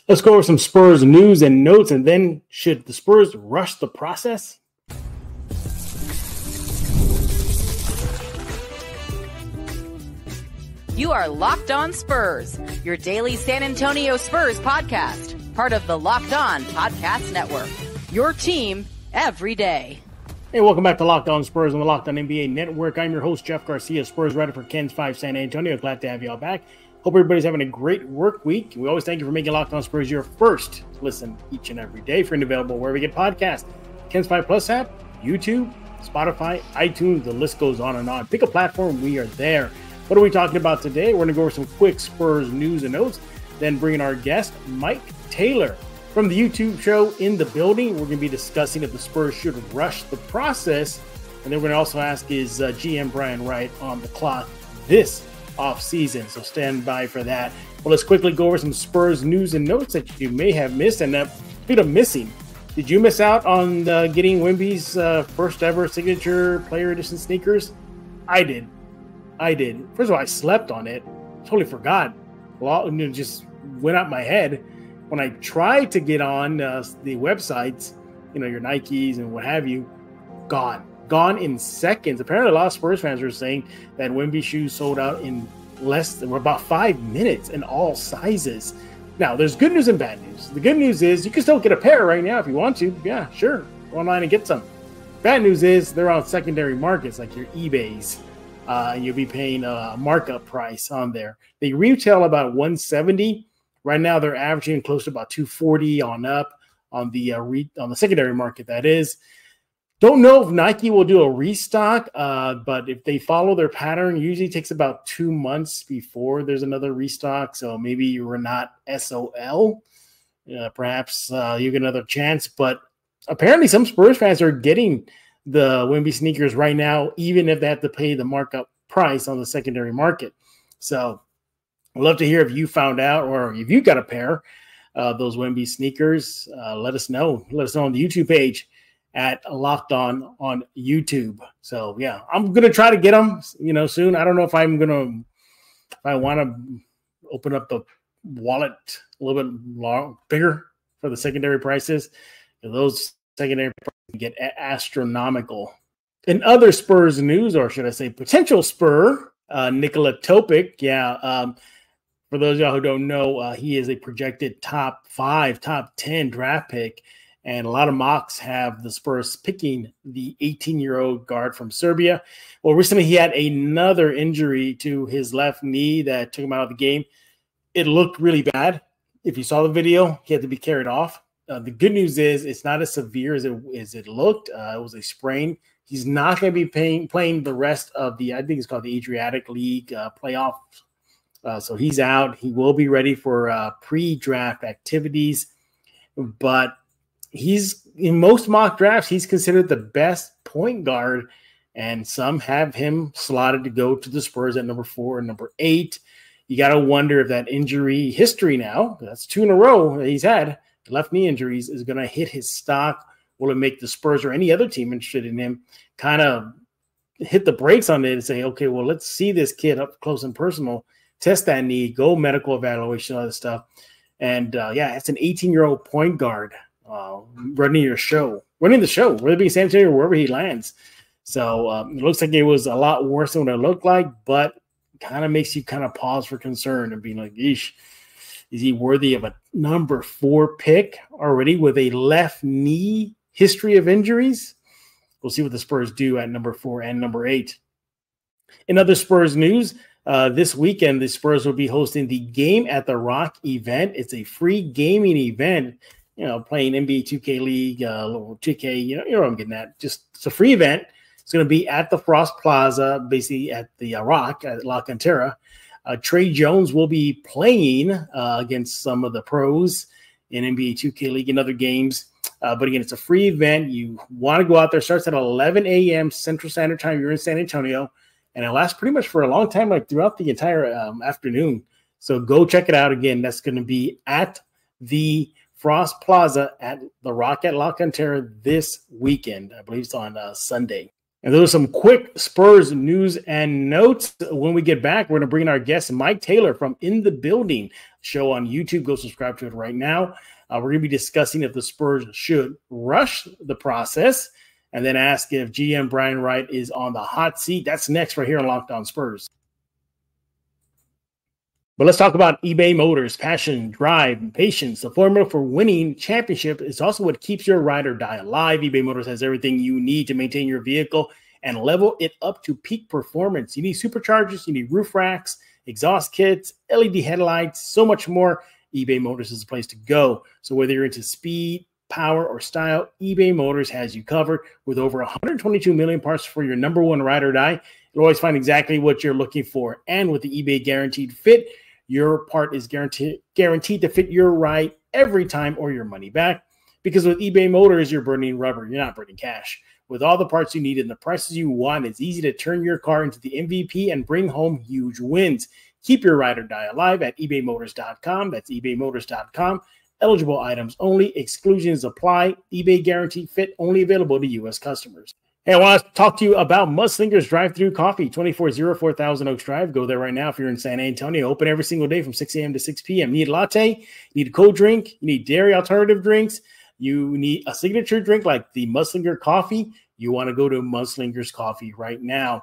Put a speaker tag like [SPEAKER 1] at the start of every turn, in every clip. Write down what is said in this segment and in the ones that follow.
[SPEAKER 1] Let's go over some Spurs news and notes, and then should the Spurs rush the process?
[SPEAKER 2] You are Locked On Spurs, your daily San Antonio Spurs podcast, part of the Locked On Podcast Network, your team every day.
[SPEAKER 1] Hey, welcome back to Locked On Spurs on the Locked On NBA Network. I'm your host, Jeff Garcia, Spurs writer for Ken's 5 San Antonio. Glad to have you all back. Hope everybody's having a great work week. We always thank you for making Locked On Spurs your first listen each and every day. Friend available wherever we get podcasts. Ken's 5 Plus app, YouTube, Spotify, iTunes, the list goes on and on. Pick a platform, we are there. What are we talking about today? We're going to go over some quick Spurs news and notes, then bring in our guest, Mike Taylor. From the YouTube show In the Building, we're going to be discussing if the Spurs should rush the process. And then we're going to also ask, is GM Brian Wright on the clock this offseason? So stand by for that. Well, let's quickly go over some Spurs news and notes that you may have missed. And speaking of missing, did you miss out on getting Wemby's first ever signature player edition sneakers? I did. First of all, I slept on it. Totally forgot. Well, it just went out my head. When I tried to get on the websites, your Nikes and what have you, gone in seconds. Apparently, a lot of Spurs fans are saying that Wemby shoes sold out in less than about 5 minutes in all sizes. Now, there's good news and bad news. The good news is you can still get a pair right now if you want to. Yeah, sure. Go online and get some. Bad news is they're on secondary markets like your eBays. And you'll be paying a markup price on there. They retail about $170. Right now, they're averaging close to about $240 on up on the secondary market. That is. Don't know if Nike will do a restock, but if they follow their pattern, usually takes about 2 months before there's another restock. So maybe you were not SOL. Perhaps you get another chance. But apparently, some Spurs fans are getting the Wemby sneakers right now, even if they have to pay the markup price on the secondary market. So I'd love to hear if you found out or if you got a pair of those Wemby sneakers. Let us know. Let us know on the YouTube page at Locked On YouTube. So, yeah, I'm going to try to get them, soon. I don't know if I want to open up the wallet a little bit bigger for the secondary prices. Those secondary prices get astronomical. In other Spurs news, or should I say potential Spur, Nikola Topic, for those of y'all who don't know, he is a projected top 5, top 10 draft pick, and a lot of mocks have the Spurs picking the 18-year-old guard from Serbia. Well, recently he had another injury to his left knee that took him out of the game. It looked really bad. If you saw the video, he had to be carried off. The good news is it's not as severe as it looked. It was a sprain. He's not going to be playing the rest of I think it's called the Adriatic League playoff. So he's out. He will be ready for pre-draft activities. But he's in most mock drafts, he's considered the best point guard. And some have him slotted to go to the Spurs at number 4 and number 8. You got to wonder if that injury history now, that's 2 in a row that he's had, left knee injuries, is going to hit his stock. Will it make the Spurs or any other team interested in him kind of hit the brakes on it and say, okay, well, let's see this kid up close and personal, test that knee, go medical evaluation, all this stuff. And, it's an 18-year-old point guard running the show, whether it be San Antonio or wherever he lands. So it looks like it was a lot worse than what it looked like, but kind of makes you kind of pause for concern and being like, eesh. Is he worthy of a number 4 pick already with a left knee history of injuries? We'll see what the Spurs do at number 4 and number 8. In other Spurs news, this weekend, the Spurs will be hosting the Game at the Rock event. It's a free gaming event, playing NBA 2K League, 2K, you know what I'm getting at. It's a free event. It's going to be at the Frost Plaza, basically at the Rock at La Cantera. Trey Jones will be playing against some of the pros in NBA 2K League and other games. But again, it's a free event. You want to go out there. Starts at 11 a.m. Central Standard Time. You're in San Antonio. And it lasts pretty much for a long time, like throughout the entire afternoon. So go check it out. Again, that's going to be at the Frost Plaza at the Rock at La Cantera this weekend. I believe it's on Sunday. And those are some quick Spurs news and notes. When we get back, we're going to bring in our guest, Mike Taylor from In the Building show on YouTube. Go subscribe to it right now. We're going to be discussing if the Spurs should rush the process and then ask if GM Brian Wright is on the hot seat. That's next right here on Locked On Spurs. But let's talk about eBay Motors. Passion, drive, and patience. The formula for winning championship is also what keeps your ride or die alive. eBay Motors has everything you need to maintain your vehicle and level it up to peak performance. You need superchargers, you need roof racks, exhaust kits, LED headlights, so much more. eBay Motors is the place to go. So whether you're into speed, power, or style, eBay Motors has you covered. With over 122 million parts for your number one ride or die, you'll always find exactly what you're looking for. And with the eBay Guaranteed Fit, your part is guaranteed to fit your ride every time or your money back. Because with eBay Motors, you're burning rubber. You're not burning cash. With all the parts you need and the prices you want, it's easy to turn your car into the MVP and bring home huge wins. Keep your ride or die alive at ebaymotors.com. That's ebaymotors.com. Eligible items only. Exclusions apply. eBay Guaranteed Fit only available to U.S. customers. Hey, I want to talk to you about Mudslingers Drive-Thru Coffee, 2404 Thousand Oaks Drive. Go there right now if you're in San Antonio. Open every single day from 6 a.m. to 6 p.m. Need a latte? You need a cold drink? You need dairy alternative drinks? You need a signature drink like the Mudslinger Coffee? You want to go to Mudslingers Coffee right now.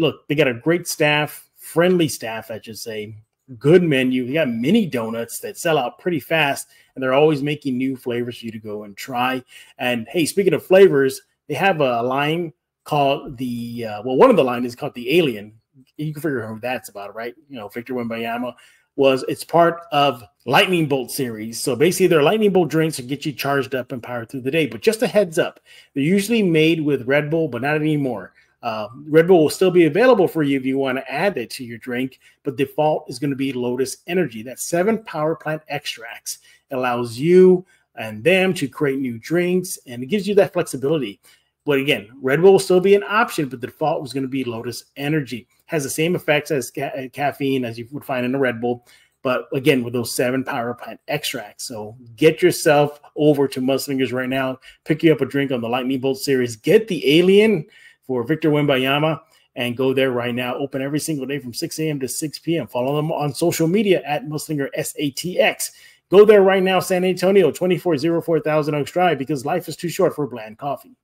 [SPEAKER 1] Look, they got a great staff, friendly staff, I should say. Good menu. You got mini donuts that sell out pretty fast, and they're always making new flavors for you to go and try. And, hey, speaking of flavors, they have a line called the one of the line is called the Alien. You can figure out who that's about, right? You know, Victor Wembanyama it's part of Lightning Bolt series. So basically, they're Lightning Bolt drinks to get you charged up and powered through the day. But just a heads up, they're usually made with Red Bull, but not anymore. Red Bull will still be available for you if you want to add it to your drink, but default is going to be Lotus Energy. That's 7 power plant extracts. It allows you and them to create new drinks, and it gives you that flexibility. But again, Red Bull will still be an option, but the default was going to be Lotus Energy. Has the same effects as caffeine as you would find in a Red Bull, but again, with those 7 power plant extracts. So get yourself over to Mudslingers right now. Pick you up a drink on the Lightning Bolt series. Get the Alien for Victor Wembanyama and go there right now. Open every single day from 6 a.m. to 6 p.m. Follow them on social media at Mudslinger SATX. Go there right now, San Antonio, 2404 Thousand Oaks Drive, because life is too short for bland coffee.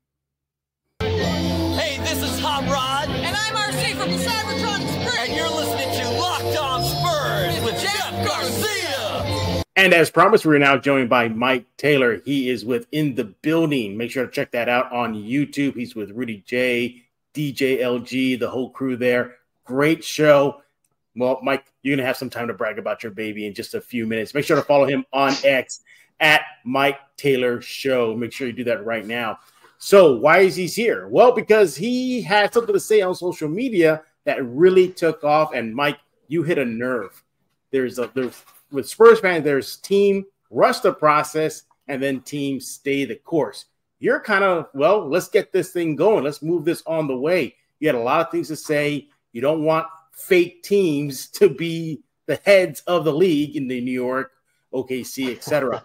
[SPEAKER 3] Hey, this is Hot Rod.
[SPEAKER 4] And I'm RC from Cybertron Springs.
[SPEAKER 3] And you're listening to Locked On Spurs with Jeff Garcia.
[SPEAKER 1] And as promised, we're now joined by Mike Taylor. He is with In the Building. Make sure to check that out on YouTube. He's with Rudy J, DJ LG, the whole crew there. Great show. Well, Mike, you're going to have some time to brag about your baby in just a few minutes. Make sure to follow him on X at Mike Taylor Show. Make sure you do that right now. So why is he here? Well, because he had something to say on social media that really took off. And Mike, you hit a nerve. There's with Spurs fans, there's team rush the process and then team stay the course. You're kind of, well, let's get this thing going. Let's move this on the way. You had a lot of things to say. You don't want fake teams to be the heads of the league in the New York, OKC, etc.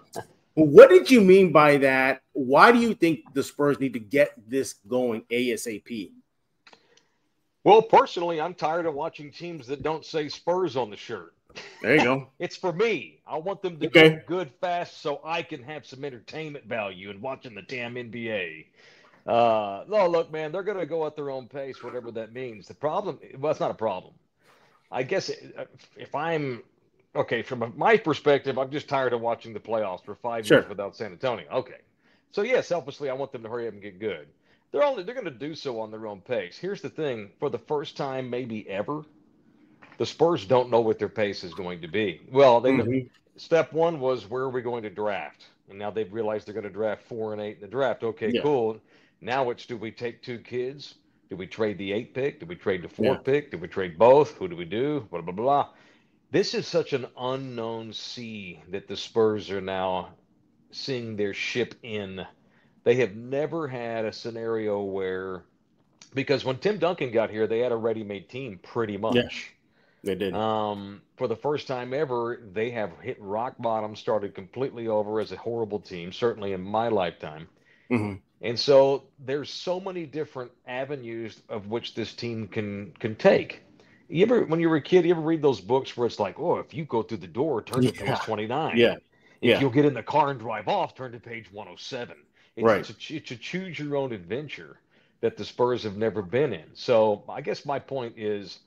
[SPEAKER 1] What did you mean by that? Why do you think the Spurs need to get this going ASAP?
[SPEAKER 5] Well, personally, I'm tired of watching teams that don't say Spurs on the shirt.
[SPEAKER 1] There you go.
[SPEAKER 5] It's for me. I want them to go good fast so I can have some entertainment value in watching the damn NBA. No, look, man, they're going to go at their own pace, whatever that means. The problem, well, it's not a problem. I guess if I'm, okay, from my perspective, I'm just tired of watching the playoffs for 5 years without San Antonio. Okay. So, yeah, selfishly, I want them to hurry up and get good. They're going to do so on their own pace. Here's the thing. For the first time maybe ever, the Spurs don't know what their pace is going to be. Well, they step one was, where are we going to draft? And now they've realized they're going to draft 4 and 8 in the draft. Okay, cool. Now it's, do we take 2 kids? Do we trade the 8 pick? Do we trade the 4 pick? Do we trade both? Who do we do? Blah, blah, blah. This is such an unknown sea that the Spurs are now seeing their ship in. They have never had a scenario where, because when Tim Duncan got here, they had a ready-made team pretty much.
[SPEAKER 1] Yeah, they did.
[SPEAKER 5] For the first time ever, they have hit rock bottom, started completely over as a horrible team, certainly in my lifetime. And so there's so many different avenues of which this team can take. You ever, when you were a kid, you ever read those books where it's like, oh, if you go through the door, turn to page 29.
[SPEAKER 1] Yeah.
[SPEAKER 5] If you'll get in the car and drive off, turn to page 107. It's a choose your own adventure that the Spurs have never been in. So I guess my point is,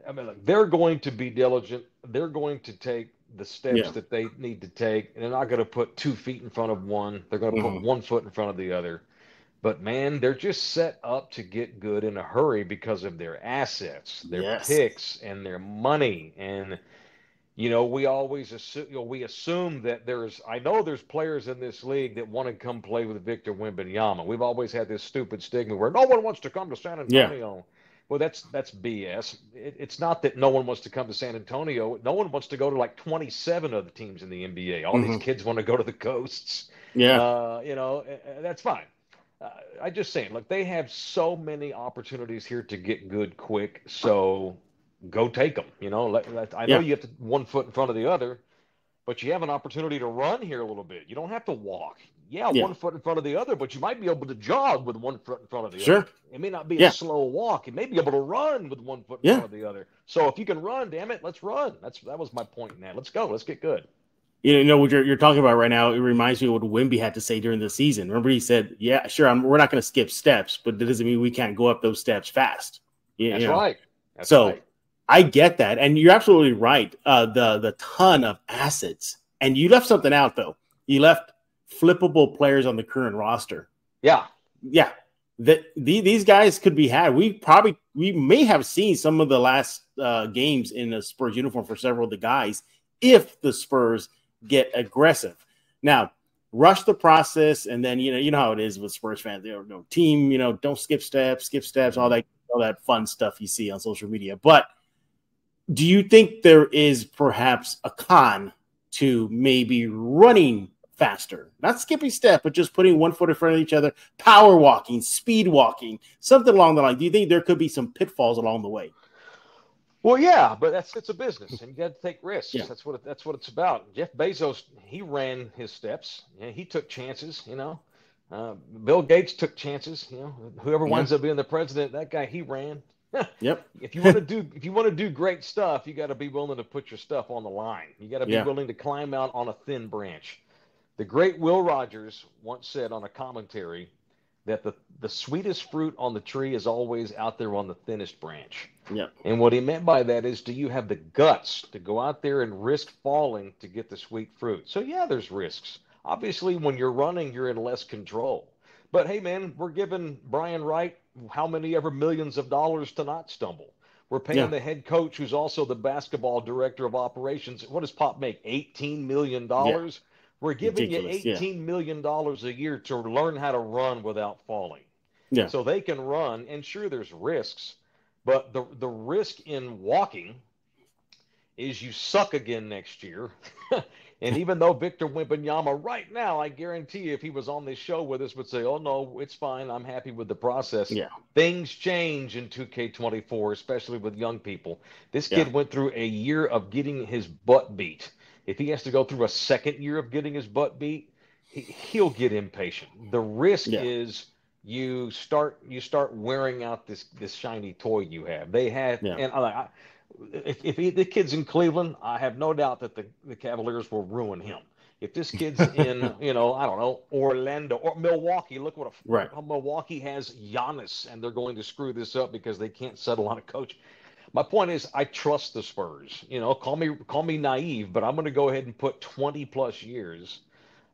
[SPEAKER 5] I mean, look, they're going to be diligent. They're going to take the steps that they need to take. And they're not going to put 2 feet in front of one. They're going to put 1 foot in front of the other. But, man, they're just set up to get good in a hurry because of their assets, their picks, and their money. And, you know, we always assume that I know there's players in this league that want to come play with Victor Wembanyama. We've always had this stupid stigma where no one wants to come to San Antonio. Yeah. Well, that's BS. It's not that no one wants to come to San Antonio. No one wants to go to like 27 other teams in the NBA. All these kids want to go to the coasts. Yeah. You know, that's fine. I just saying, look, they have so many opportunities here to get good quick. So go take them. You know, I know you have to 1 foot in front of the other, but you have an opportunity to run here a little bit. You don't have to walk. Yeah, 1 foot in front of the other, but you might be able to jog with 1 foot in front of the other. It may not be a slow walk. You may be able to run with 1 foot in front of the other. So if you can run, damn it, let's run. That was my point in that. Let's go. Let's get good.
[SPEAKER 1] You know what you're talking about right now. It reminds me of what Wemby had to say during the season. Remember, he said, "Yeah, sure, we're not going to skip steps, but that doesn't mean we can't go up those steps fast."
[SPEAKER 5] That's right.
[SPEAKER 1] So I get that, and you're absolutely right. The ton of assets, and you left something out though. You left flippable players on the current roster. Yeah. These guys could be had. We may have seen some of the last games in the Spurs uniform for several of the guys if the Spurs get aggressive. Now, rush the process, and then you know how it is with Spurs fans. They don't team, don't skip steps, all that fun stuff you see on social media. But do you think there is perhaps a con to maybe running faster, not skipping step, but just putting 1 foot in front of each other, power walking, speed walking, something along the line? Do you think there could be some pitfalls along the way?
[SPEAKER 5] Well, yeah, but it's a business, and you got to take risks. Yeah. That's what it's about. Jeff Bezos, he ran his steps. He took chances. Bill Gates took chances. Whoever winds up being the president, that guy, he ran.
[SPEAKER 1] Yep.
[SPEAKER 5] If you want to do great stuff, you got to be willing to put your stuff on the line. You got to be willing to climb out on a thin branch. The great Will Rogers once said on a commentary that the sweetest fruit on the tree is always out there on the thinnest branch.
[SPEAKER 1] Yeah.
[SPEAKER 5] And what he meant by that is, do you have the guts to go out there and risk falling to get the sweet fruit? So, yeah, there's risks. Obviously, when you're running, you're in less control. But, hey, man, we're giving Brian Wright how many ever millions of dollars to not stumble. We're paying the head coach, who's also the basketball director of operations. What does Pop make? $18 million? Yeah. We're giving you $18 million a year to learn how to run without falling.
[SPEAKER 1] Yeah.
[SPEAKER 5] So they can run, and sure, there's risks, but the risk in walking is you suck again next year. And even though Victor Wembanyama right now, I guarantee you, if he was on this show with us, would say, "Oh no, it's fine. I'm happy with the process."
[SPEAKER 1] Yeah.
[SPEAKER 5] Things change in 2K24, especially with young people. This kid went through a year of getting his butt beat. If he has to go through a second year of getting his butt beat, he'll get impatient. The risk is you start wearing out this shiny toy you have. They have, and if the kid's in Cleveland, I have no doubt that the Cavaliers will ruin him. If this kid's in, I don't know, Orlando or Milwaukee, look what Milwaukee has Giannis, and they're going to screw this up because they can't settle on a coach. My point is, I trust the Spurs. Call me naive, but I'm going to go ahead and put 20+ years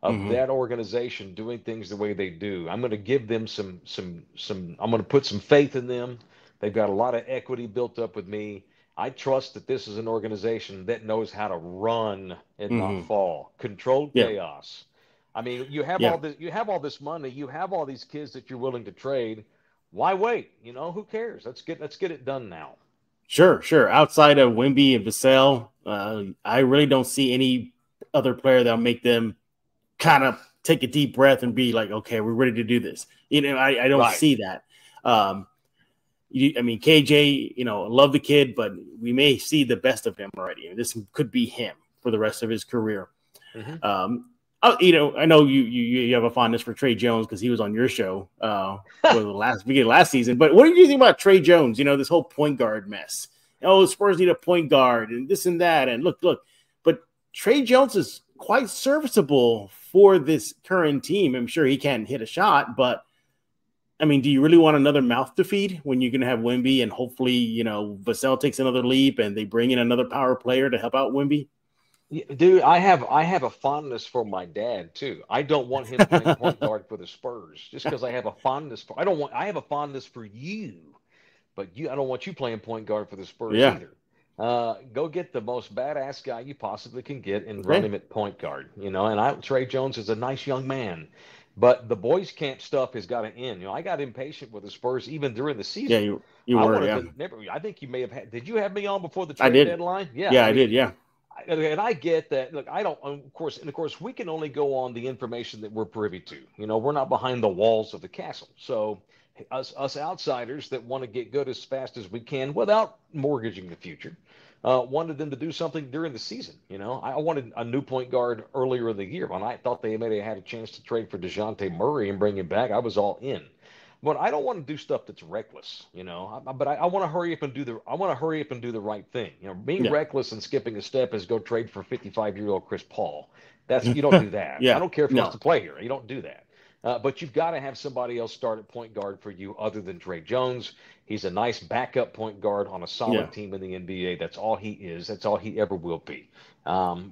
[SPEAKER 5] of that organization doing things the way they do. I'm going to give them some. I'm going to put some faith in them. They've got a lot of equity built up with me. I trust that this is an organization that knows how to run and not fall. Controlled chaos. I mean, you have all this. You have all this money. You have all these kids that you're willing to trade. Why wait? Who cares? Let's get it done now.
[SPEAKER 1] Sure. Outside of Wemby and Vassell, I really don't see any other player that'll make them kind of take a deep breath and be like, okay, we're ready to do this. I don't see that. KJ, love the kid, but we may see the best of him already. And this could be him for the rest of his career. Oh, I know you have a fondness for Trey Jones because he was on your show beginning of last season. But what do you think about Trey Jones? This whole point guard mess. Oh, Spurs need a point guard and this and that. And look. But Trey Jones is quite serviceable for this current team. I'm sure he can hit a shot, but I mean, do you really want another mouth to feed when you're going to have Wemby and hopefully, Vassell takes another leap and they bring in another power player to help out Wemby?
[SPEAKER 5] Yeah, dude, I have a fondness for my dad too. I don't want him playing point guard for the Spurs just because I have a fondness for. I have a fondness for you, but I don't want you playing point guard for the Spurs either. Go get the most badass guy you possibly can get and run him at point guard. And Trey Jones is a nice young man. But the boys' camp stuff has got to end. I got impatient with the Spurs even during the season.
[SPEAKER 1] Yeah, you were.
[SPEAKER 5] I think you may have had. Did you have me on before the trade deadline?
[SPEAKER 1] Yeah, I did. Yeah.
[SPEAKER 5] And I get that. Look, I don't. Of course, we can only go on the information that we're privy to. We're not behind the walls of the castle. So, us outsiders that want to get good as fast as we can without mortgaging the future. Wanted them to do something during the season. I wanted a new point guard earlier in the year when I thought they may have had a chance to trade for DeJounte Murray and bring him back. I was all in, but I don't want to do stuff that's reckless. But I want to hurry up and do the right thing. Being reckless and skipping a step is go trade for 55-year-old Chris Paul. You don't do that. I don't care if he wants to play here. You don't do that. But you've got to have somebody else start at point guard for you other than Trey Jones. He's a nice backup point guard on a solid team in the NBA. That's all he is. That's all he ever will be.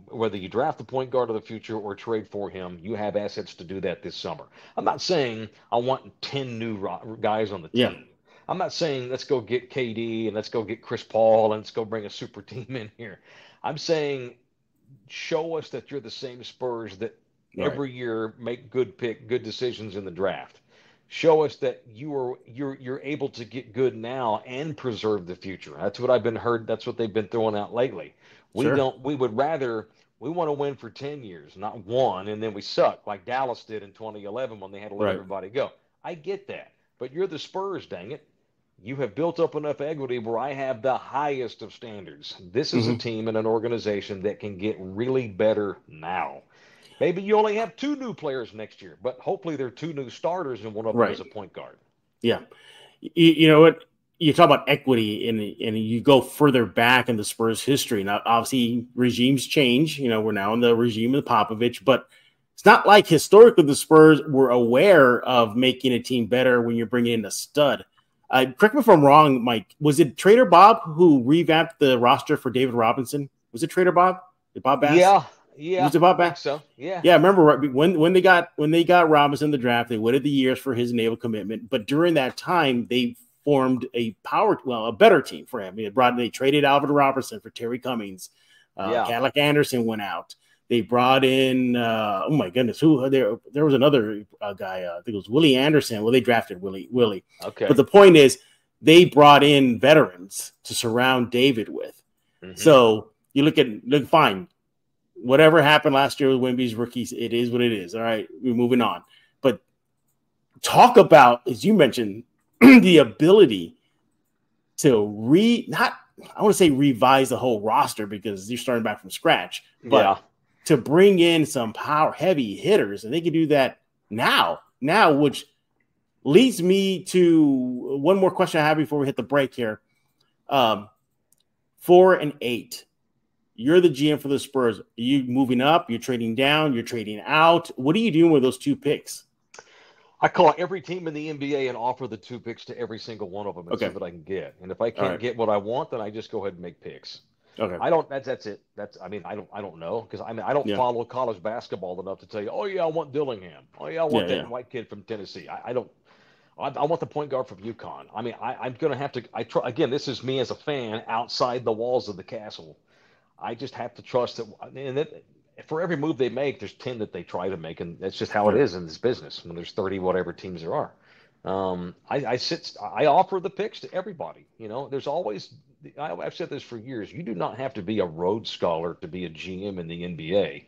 [SPEAKER 5] Whether you draft the point guard of the future or trade for him, you have assets to do that this summer. I'm not saying I want 10 new guys on the team. I'm not saying let's go get KD and let's go get Chris Paul and let's go bring a super team in here. I'm saying show us that you're the same Spurs that every year make good decisions in the draft. Show us that you're able to get good now and preserve the future. That's what I've been heard. That's what they've been throwing out lately. We want to win for 10 years, not one, and then we suck like Dallas did in 2011 when they had to let everybody go. I get that, but you're the Spurs, dang it. You have built up enough equity where I have the highest of standards. This is a team and an organization that can get really better now. Maybe you only have 2 new players next year, but hopefully they're 2 new starters and one of them is a point guard.
[SPEAKER 1] Yeah. You know what? You talk about equity and you go further back in the Spurs history. Now, obviously, regimes change. We're now in the regime of Popovich, but it's not like historically the Spurs were aware of making a team better when you're bringing in a stud. Correct me if I'm wrong, Mike. Was it Trader Bob who revamped the roster for David Robinson? Was it Trader Bob? Did Bob Bass?
[SPEAKER 5] Yeah,
[SPEAKER 1] was it Bob Bass?
[SPEAKER 5] So yeah.
[SPEAKER 1] I remember when they got Robinson in the draft, they waited the years for his naval commitment. But during that time, they formed a better team for him. They traded Alvin Robertson for Terry Cummings. Cadillac Anderson went out. They brought in oh my goodness, who there was another guy. I think it was Willie Anderson. Well, they drafted Willie. Okay. But the point is, they brought in veterans to surround David with. Mm-hmm. So you look fine. Whatever happened last year with Wemby's rookies, it is what it is. All right, we're moving on. But talk about, as you mentioned, the ability to I want to say revise the whole roster because you're starting back from scratch. But to bring in some power heavy hitters, and they can do that now, which leads me to one more question I have before we hit the break here. 4 and 8. You're the GM for the Spurs. Are you moving up? You're trading down? You're trading out? What are you doing with those 2 picks?
[SPEAKER 5] I call every team in the NBA and offer the 2 picks to every single one of them and see what I can get. And if I can't get what I want, then I just go ahead and make picks. Okay. I don't. That's it. I don't know because I don't follow college basketball enough to tell you. Oh yeah, I want Dillingham. Oh yeah, I want that white kid from Tennessee. I don't. I want the point guard from UConn. I'm going to have to. Again, this is me as a fan outside the walls of the castle. I just have to trust that. And for every move they make, there's 10 that they try to make, and that's just how it is in this business. When there's 30 whatever teams there are, I offer the picks to everybody. There's always. I've said this for years. You do not have to be a Rhodes Scholar to be a GM in the NBA.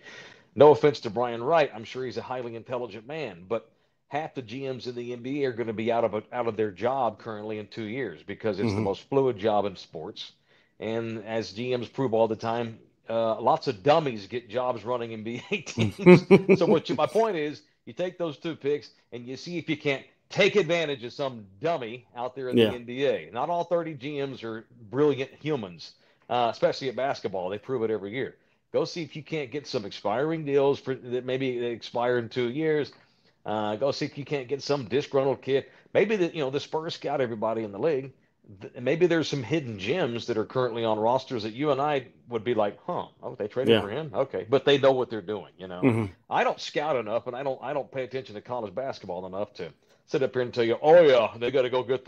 [SPEAKER 5] No offense to Brian Wright, I'm sure he's a highly intelligent man, but half the GMs in the NBA are going to be out of their job currently in 2 years because it's the most fluid job in sports. And as GMs prove all the time, lots of dummies get jobs running NBA teams. So my point is, you take those 2 picks and you see if you can't take advantage of some dummy out there in the NBA. Not all 30 GMs are brilliant humans, especially at basketball. They prove it every year. Go see if you can't get some expiring deals that maybe they expire in 2 years. Go see if you can't get some disgruntled kid. Maybe the Spurs scout everybody in the league. Maybe there's some hidden gems that are currently on rosters that you and I would be like, oh, they traded for him? Okay. But they know what they're doing, I don't scout enough, and I don't pay attention to college basketball enough to sit up here and tell you, oh, yeah, they got to go get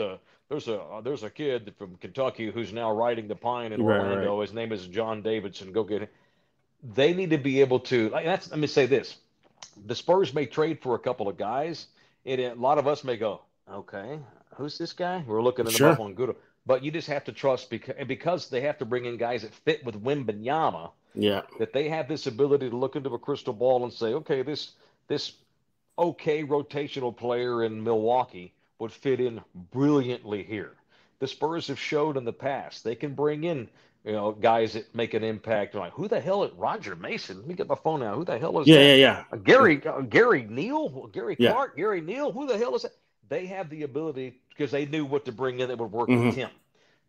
[SPEAKER 5] there's a kid from Kentucky who's now riding the pine in Orlando. His name is John Davidson. Go get him. They need to be able to, let me say this. The Spurs may trade for a couple of guys, and a lot of us may go, okay, who's this guy? We're looking at him up on Google. But you just have to trust because they have to bring in guys that fit with Wembanyama, that they have this ability to look into a crystal ball and say, okay, this okay rotational player in Milwaukee would fit in brilliantly here. The Spurs have showed in the past they can bring in guys that make an impact. Like, who the hell is Roger Mason? Let me get my phone out. Who the hell is that? Gary Neal? Gary Clark? Gary Neal? Who the hell is that? They have the ability because they knew what to bring in that would work with him.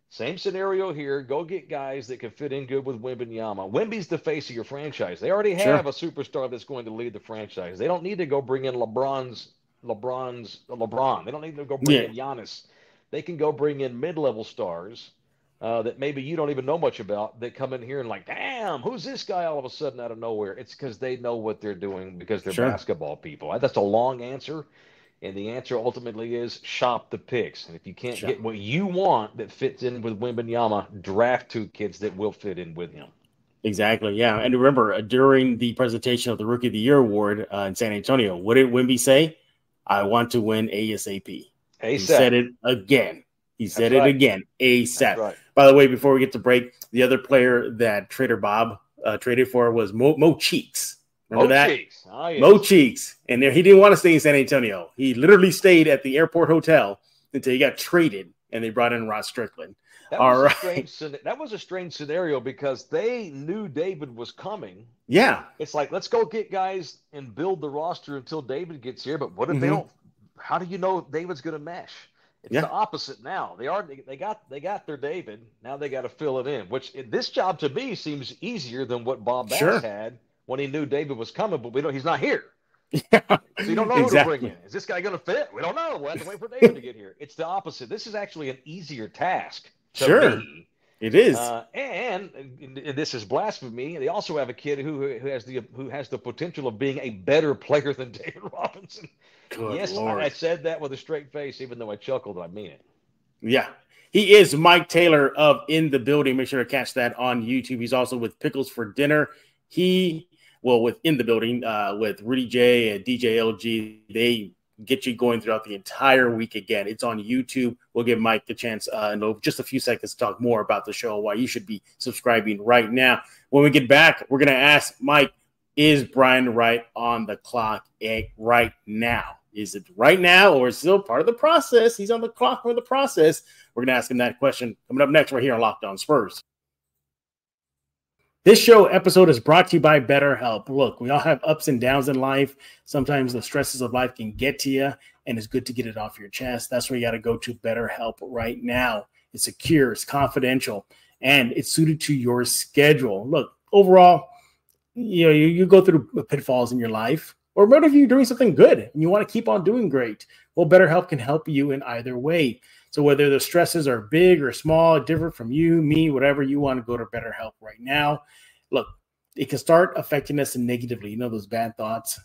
[SPEAKER 5] Same scenario here. Go get guys that can fit in good with Wembanyama. Wemby's the face of your franchise. They already have a superstar that's going to lead the franchise. They don't need to go bring in LeBron. They don't need to go bring in Giannis. They can go bring in mid-level stars that maybe you don't even know much about that come in here and like, damn, who's this guy all of a sudden out of nowhere? It's because they know what they're doing because they're basketball people. That's a long answer. And the answer ultimately is shop the picks. And if you can't get what you want that fits in with Wembanyama, draft 2 kids that will fit in with him.
[SPEAKER 1] Exactly, yeah. And remember, during the presentation of the Rookie of the Year award in San Antonio, what did Wemby say? I want to win ASAP. He said it again. Again, ASAP. Right. By the way, before we get to break, the other player that Trader Bob traded for was Mo Cheeks. Remember that? Cheeks. Oh, yes. Mo Cheeks. And he didn't want to stay in San Antonio. He literally stayed at the airport hotel until he got traded, and they brought in Ross Strickland.
[SPEAKER 5] That was a strange scenario because they knew David was coming.
[SPEAKER 1] Yeah.
[SPEAKER 5] It's like, let's go get guys and build the roster until David gets here. But what if they don't? How do you know David's going to mesh? It's the opposite now. They got their David. Now they got to fill it in, which this job to me seems easier than what Bob Bass had when he knew David was coming, but he's not here. So you don't know who to bring in. Is this guy going to fit? We don't know. We'll have to wait for David to get here. It's the opposite. This is actually an easier task to me.
[SPEAKER 1] It is.
[SPEAKER 5] And this is blasphemy. They also have a kid who has the potential of being a better player than David Robinson.
[SPEAKER 1] Good Lord.
[SPEAKER 5] I said that with a straight face, even though I chuckled. I mean it.
[SPEAKER 1] Yeah. He is Mike Taylor of In the Building. Make sure to catch that on YouTube. He's also with Pickles for Dinner. With In the Building with Rudy J and DJ LG. They get you going throughout the entire week again. It's on YouTube. We'll give Mike the chance in just a few seconds to talk more about the show, why you should be subscribing right now. When we get back, we're going to ask Mike, is Brian Wright on the clock right now? Is it right now or is it still part of the process? He's on the clock for the process. We're going to ask him that question coming up next right here on Locked On Spurs. This show episode is brought to you by BetterHelp. Look, we all have ups and downs in life. Sometimes the stresses of life can get to you, and it's good to get it off your chest. That's where you got to go to BetterHelp right now. It's secure, it's confidential, and it's suited to your schedule. Look, overall, you go through pitfalls in your life, or what if you're doing something good and you want to keep on doing great? Well, BetterHelp can help you in either way. So whether the stresses are big or small, different from you, me, whatever you want to, go to BetterHelp right now. Look, it can start affecting us negatively. Those bad thoughts.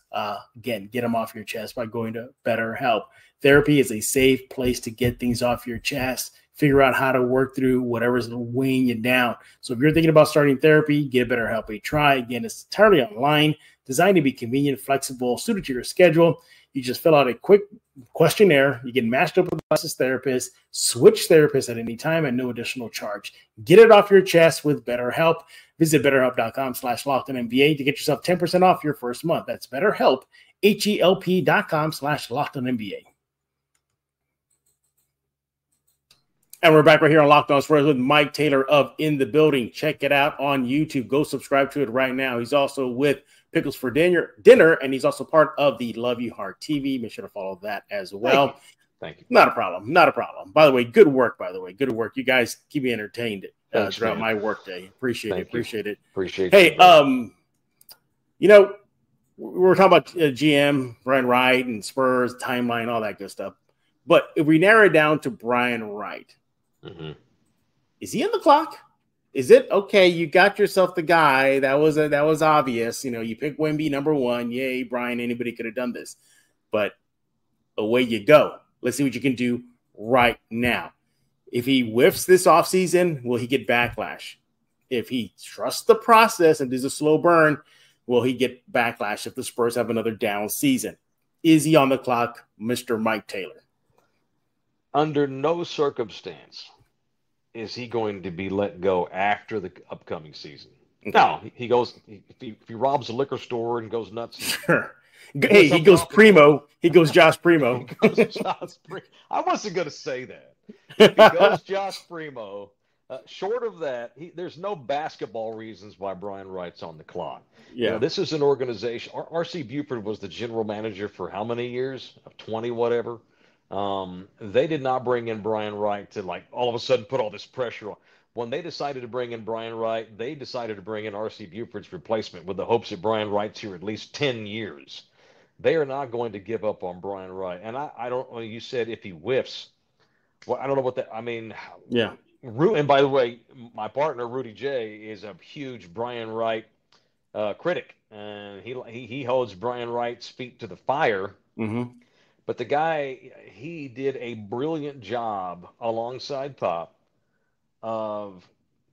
[SPEAKER 1] Again, get them off your chest by going to BetterHelp. Therapy is a safe place to get things off your chest, figure out how to work through whatever's weighing you down. So if you're thinking about starting therapy, give BetterHelp a try. Again, it's entirely online, designed to be convenient, flexible, suited to your schedule. You just fill out a quick questionnaire. You get matched up with a licensed therapist, switch therapists at any time at no additional charge. Get it off your chest with BetterHelp. Visit BetterHelp.com/LockedOnNBA to get yourself 10% off your first month. That's BetterHelp, HELP.com/LockedOnNBA. And we're back right here on Locked On Spurs with Mike Taylor of In the Building. Check it out on YouTube. Go subscribe to it right now. He's also with Pickles for Dinner, and he's also part of the Love You Heart TV. Make sure to follow that as well.
[SPEAKER 5] Thank you.
[SPEAKER 1] Not a problem. Not a problem. By the way, good work, Good work. You guys keep me entertained throughout my workday. Appreciate it.
[SPEAKER 5] Appreciate it.
[SPEAKER 1] Hey, we're talking about GM, Brian Wright, and Spurs, timeline, all that good stuff. But if we narrow it down to Brian Wright, is he on the clock? Is it okay? You got yourself the guy that was obvious. You pick Wemby number one. Yay, Brian! Anybody could have done this, but away you go. Let's see what you can do right now. If he whiffs this offseason, will he get backlash? If he trusts the process and does a slow burn, will he get backlash if the Spurs have another down season? Is he on the clock, Mr. Mike Taylor?
[SPEAKER 5] Under no circumstance is he going to be let go after the upcoming season. Okay. No, he goes if he robs a liquor store and goes nuts.
[SPEAKER 1] Sure. Hey, he goes primo. He goes Josh Primo.
[SPEAKER 5] I wasn't going to say that. If he goes Josh Primo, short of that, there's no basketball reasons why Brian Wright's on the clock.
[SPEAKER 1] Yeah,
[SPEAKER 5] this is an organization. R.C. Buford was the general manager for how many years? 20 whatever. They did not bring in Brian Wright to all of a sudden put all this pressure on. When they decided to bring in Brian Wright, they decided to bring in R.C. Buford's replacement with the hopes that Brian Wright's here at least 10 years. They are not going to give up on Brian Wright. And I don't know, you said if he whiffs, well, I don't know what that,
[SPEAKER 1] yeah.
[SPEAKER 5] And by the way, my partner, Rudy J, is a huge Brian Wright critic. And he holds Brian Wright's feet to the fire.
[SPEAKER 1] Mm-hmm.
[SPEAKER 5] But the guy, he did a brilliant job alongside Pop of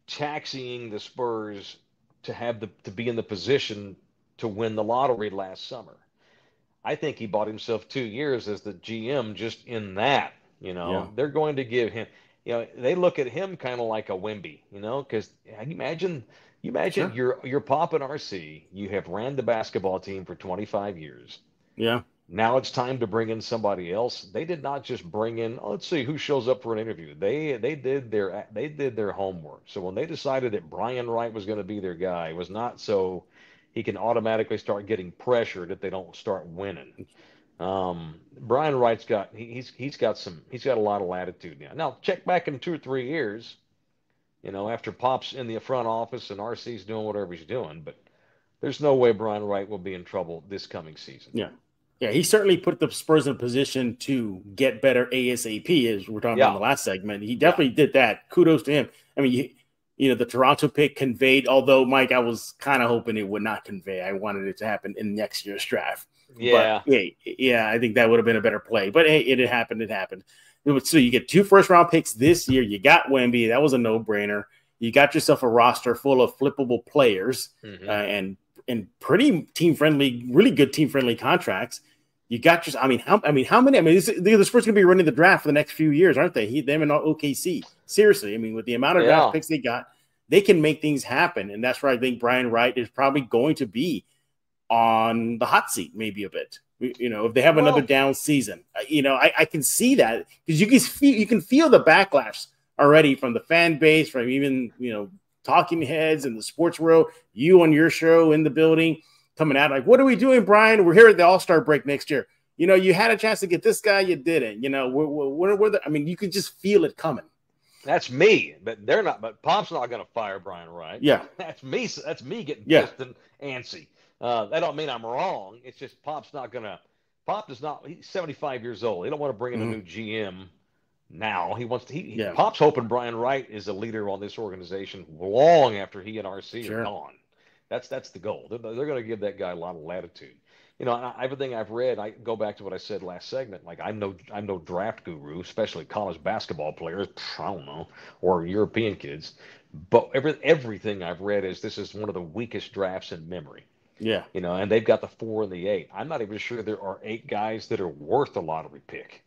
[SPEAKER 5] taxiing the Spurs to be in the position to win the lottery last summer. I think he bought himself 2 years as the GM just in that.
[SPEAKER 1] Yeah.
[SPEAKER 5] They're going to give him. They look at him kind of like a Wemby. Because you imagine sure. you're Pop and RC. You have ran the basketball team for 25 years.
[SPEAKER 1] Yeah.
[SPEAKER 5] Now it's time to bring in somebody else. They did not just bring in, let's see who shows up for an interview. They did their homework. So when they decided that Brian Wright was going to be their guy, it was not so he can automatically start getting pressured if they don't start winning. Brian Wright's got a lot of latitude now. Now check back in 2 or 3 years, after Pop's in the front office and RC's doing whatever he's doing, but there's no way Brian Wright will be in trouble this coming season.
[SPEAKER 1] Yeah. Yeah, he certainly put the Spurs in a position to get better ASAP, as we're talking about in the last segment. He definitely did that. Kudos to him. The Toronto pick conveyed, although, Mike, I was kind of hoping it would not convey. I wanted it to happen in next year's draft.
[SPEAKER 5] Yeah.
[SPEAKER 1] But, I think that would have been a better play. But, hey, it happened. It happened. So you get 2 first-round picks this year. You got Wemby. That was a no-brainer. You got yourself a roster full of flippable players and pretty team-friendly, really good team-friendly contracts. You got how many? The Spurs going to be running the draft for the next few years, aren't they? Them and OKC. Seriously, with the amount of draft picks they got, they can make things happen, and that's where I think Brian Wright is probably going to be on the hot seat, maybe a bit. If they have another down season, I can see that because you can feel the backlash already from the fan base, from even talking heads in the sports world. You on your show In the Building. Coming out what are we doing, Brian? We're here at the All-Star break next year. You had a chance to get this guy, you didn't. You could just feel it coming.
[SPEAKER 5] That's me, but they're not. But Pop's not going to fire Brian Wright.
[SPEAKER 1] Yeah,
[SPEAKER 5] that's me. That's me getting pissed and antsy. That don't mean I'm wrong. It's just Pop's not going to. Pop does not. He's 75 years old. He don't want to bring in a new GM now. He wants to. Pop's hoping Brian Wright is a leader on this organization long after he and RC are gone. That's the goal. They're going to give that guy a lot of latitude. Everything I've read, I go back to what I said last segment. I'm no draft guru, especially college basketball players. I don't know, or European kids. But everything I've read is this is one of the weakest drafts in memory.
[SPEAKER 1] Yeah.
[SPEAKER 5] And they've got the 4 and the 8. I'm not even sure there are 8 guys that are worth a lottery pick,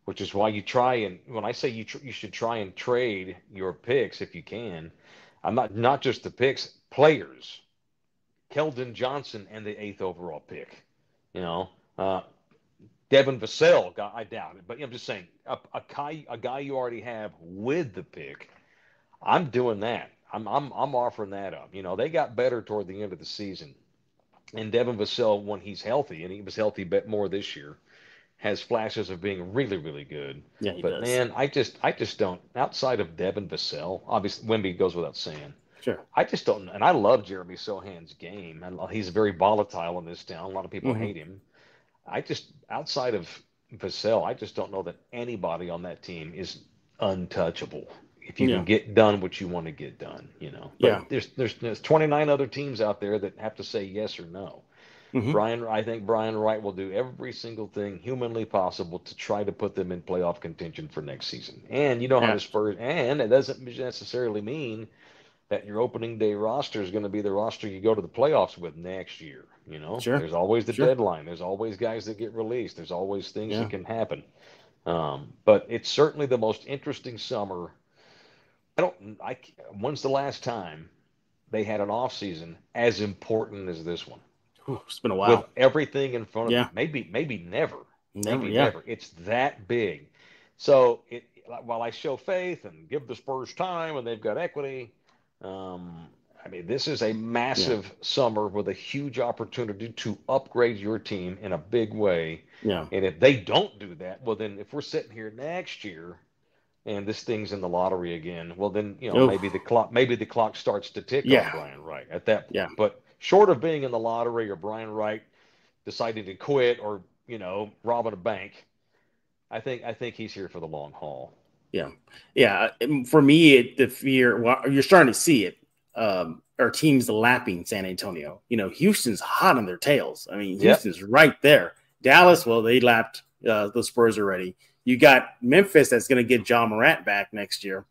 [SPEAKER 5] which is why you try and when I say you should try and trade your picks if you can. I'm not just the picks, players. Keldon Johnson and the 8th overall pick. Devin Vassell, I doubt it. But I'm just saying, a guy you already have with the pick, I'm doing that. I'm offering that up. You know, they got better toward the end of the season. And Devin Vassell, when he's healthy, and he was healthy a bit more this year, has flashes of being really, really good.
[SPEAKER 1] Yeah, he
[SPEAKER 5] but
[SPEAKER 1] does.
[SPEAKER 5] Man, I just don't. Outside of Devin Vassell, obviously Wemby goes without saying.
[SPEAKER 1] Sure.
[SPEAKER 5] I just don't. And I love Jeremy Sohan's game. And he's very volatile in this town. A lot of people hate him. Outside of Vassell, I just don't know that anybody on that team is untouchable. If you can get done what you want to get done, you know. But there's 29 other teams out there that have to say yes or no. I think Brian Wright will do every single thing humanly possible to try to put them in playoff contention for next season. And you know how the Spurs, and it doesn't necessarily mean that your opening day roster is going to be the roster you go to the playoffs with next year. You know, there's always the deadline. There's always guys that get released. There's always things that can happen. But it's certainly the most interesting summer. When's the last time they had an off season as important as this one?
[SPEAKER 1] It's been a while.
[SPEAKER 5] With everything in front of them. Maybe never. Never. It's that big. So while I show faith and give the Spurs time and they've got equity, I mean, this is a massive summer with a huge opportunity to upgrade your team in a big way. Yeah. And if they don't do that, well, then if we're sitting here next year and this thing's in the lottery again, well, then, you know, maybe the clock starts to tick on Brian Wright at that point. Yeah. But short of being in the lottery or Brian Wright deciding to quit or, you know, robbing a bank, I think he's here for the long haul.
[SPEAKER 1] Yeah. Yeah. For me, the fear, well, you're starting to see it. Our teams lapping San Antonio. You know, Houston's hot on their tails. I mean, Houston's right there. Dallas, well, they lapped the Spurs already. You got Memphis that's going to get John Morant back next year.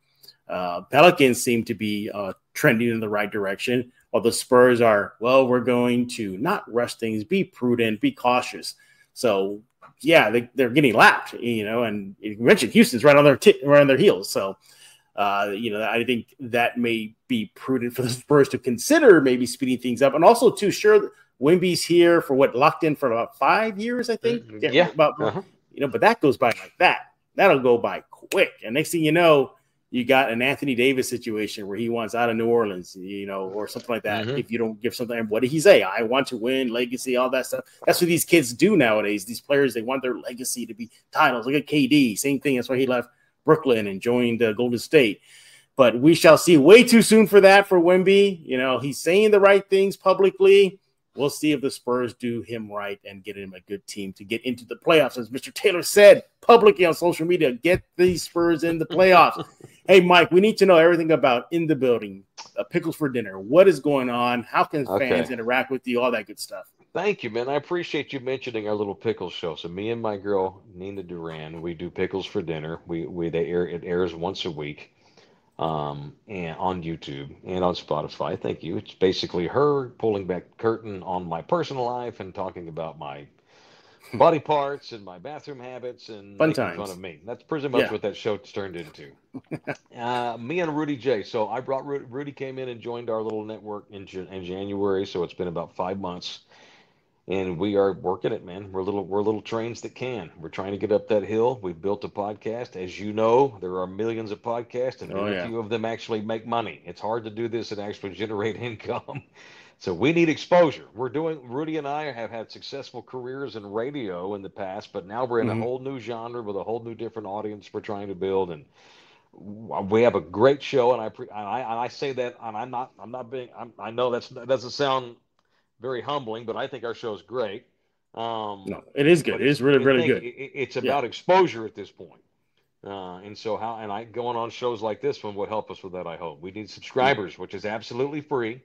[SPEAKER 1] Pelicans seem to be trending in the right direction, while the Spurs are, well, we're going to not rush things, be prudent, be cautious. So, yeah, they're getting lapped, you know, and you mentioned Houston's right on their heels. So, you know, I think that may be prudent for the Spurs to consider maybe speeding things up. And also, too, sure, Wemby's here for locked in for about 5 years, I think. You know, but that goes by like that. That'll go by quick. And next thing you know, you got an Anthony Davis situation where he wants out of New Orleans, you know, or something like that. If you don't give something, what did he say? I want to win, legacy, all that stuff. That's what these kids do nowadays. These players, they want their legacy to be titles. Look at KD, same thing. That's why he left Brooklyn and joined Golden State. But we shall see. Way too soon for that for Wemby. You know, he's saying the right things publicly. We'll see if the Spurs do him right and get him a good team to get into the playoffs. As Mr. Taylor said publicly on social media, get these Spurs in the playoffs. Hey, Mike, we need to know everything about In the Building, Pickles for Dinner. What is going on? How can fans interact with you? All that good stuff.
[SPEAKER 5] Thank you, man. I appreciate you mentioning our little pickles show. So me and my girl, Nina Duran, we do Pickles for Dinner. It airs once a week. And on YouTube and on Spotify. Thank you. It's basically her pulling back the curtain on my personal life and talking about my body parts and my bathroom habits and making fun of me. That's pretty much what that show's turned into. Me and Rudy J. So I brought Rudy came in and joined our little network in January. So it's been about 5 months. And we are working it, man. We're little trains that can. We're trying to get up that hill. We've built a podcast. As you know, there are millions of podcasts, and very few of them actually make money. It's hard to do this and actually generate income. So we need exposure. Rudy and I have had successful careers in radio in the past, but now we're in a whole new genre with a whole new different audience we're trying to build. And we have a great show. And I say that, and I know that doesn't sound very humbling, but I think our show is great.
[SPEAKER 1] No, it is good. It is really, really good.
[SPEAKER 5] It's about exposure at this point. And so going on shows like this one will help us with that, I hope. We need subscribers, which is absolutely free.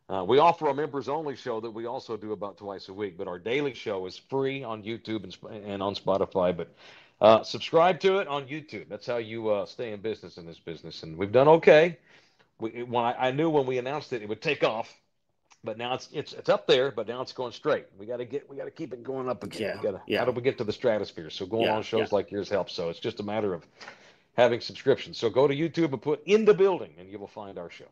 [SPEAKER 5] We offer a members-only show that we also do about twice a week, but our daily show is free on YouTube and on Spotify. But subscribe to it on YouTube. That's how you stay in business in this business. And we've done okay. I knew when we announced it would take off. But now it's up there, but now it's going straight. We got to keep it going up again. How do we get to the stratosphere? So going on shows like yours helps. So it's just a matter of having subscriptions. So go to YouTube and put In the Building, and you will find our show.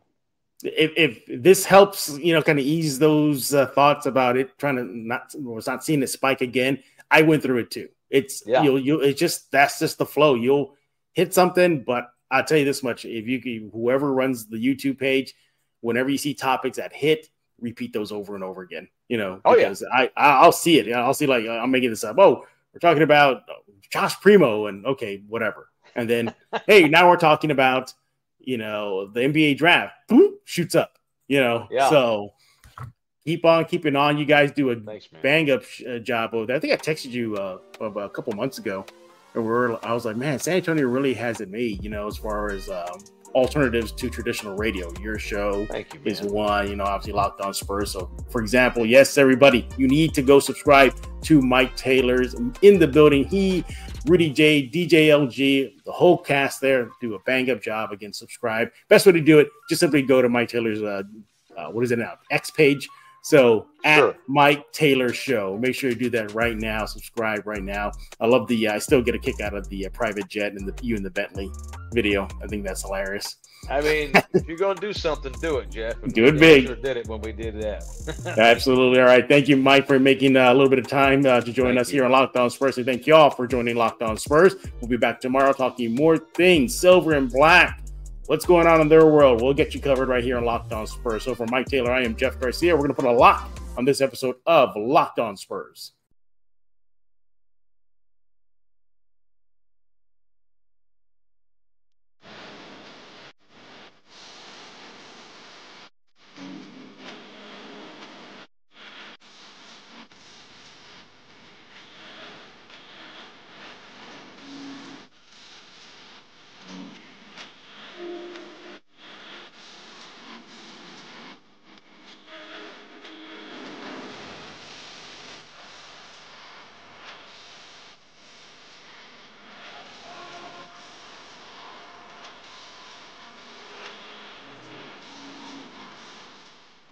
[SPEAKER 1] If this helps, you know, kind of ease those thoughts about it, not seeing it spike again. I went through it too. It's it's just that's just the flow. You'll hit something, but I'll tell you this much: whoever runs the YouTube page, whenever you see topics that hit, repeat those over and over again. Because I'll see it. I'll see like I'm making this up. Oh, we're talking about Josh Primo, and okay, whatever. And then hey, now we're talking about the NBA draft. Boom, shoots up. So keep on keeping on. You guys do a bang up job of that. I think I texted you a couple months ago, and I was like, man, San Antonio really has it made. As far as alternatives to traditional radio. Your show is one, obviously Locked On Spurs. So, for example, yes, everybody, you need to go subscribe to Mike Taylor's in the building. He, Rudy J, DJ LG, the whole cast there do a bang-up job. Again, subscribe. Best way to do it, just simply go to Mike Taylor's, what is it now, X page. So at Mike Taylor Show, make sure you do that right now. Subscribe right now. I still get a kick out of the private jet and you in the Bentley video. I think that's hilarious.
[SPEAKER 5] I mean, if you're going to do something, do it, Jeff.
[SPEAKER 1] Do it big.
[SPEAKER 5] Sure did it when we did that.
[SPEAKER 1] Absolutely. All right. Thank you, Mike, for making a little bit of time to join us here on Locked On Spurs. And thank you all for joining Locked On Spurs. We'll be back tomorrow talking more things, silver and black. What's going on in their world? We'll get you covered right here on Locked On Spurs. So for Mike Taylor, I am Jeff Garcia. We're going to put a lock on this episode of Locked On Spurs.